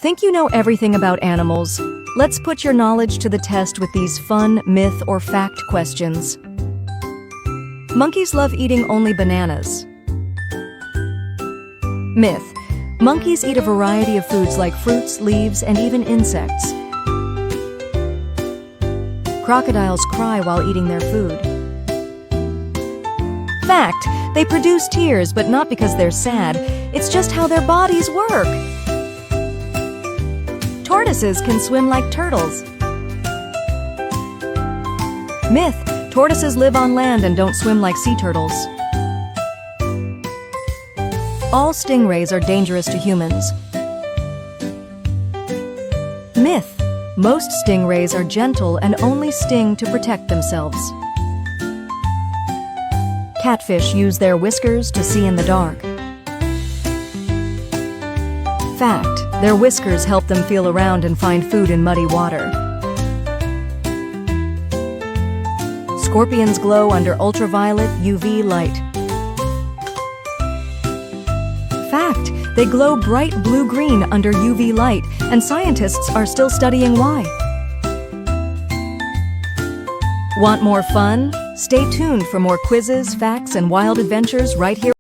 Think you know everything about animals? Let's put your knowledge to the test with these fun myth or fact questions. Monkeys love eating only bananas. Myth: monkeys eat a variety of foods like fruits, leaves, and even insects. Crocodiles cry while eating their food. Fact: they produce tears, but not because they're sad. It's just how their bodies work. Tortoises can swim like turtles. Myth: tortoises live on land and don't swim like sea turtles. All stingrays are dangerous to humans. Myth: most stingrays are gentle and only sting to protect themselves. Catfish use their whiskers to see in the dark. Fact: their whiskers help them feel around and find food in muddy water. Scorpions glow under ultraviolet UV light. Fact: they glow bright blue-green under UV light, and scientists are still studying why. Want more fun? Stay tuned for more quizzes, facts, and wild adventures right here.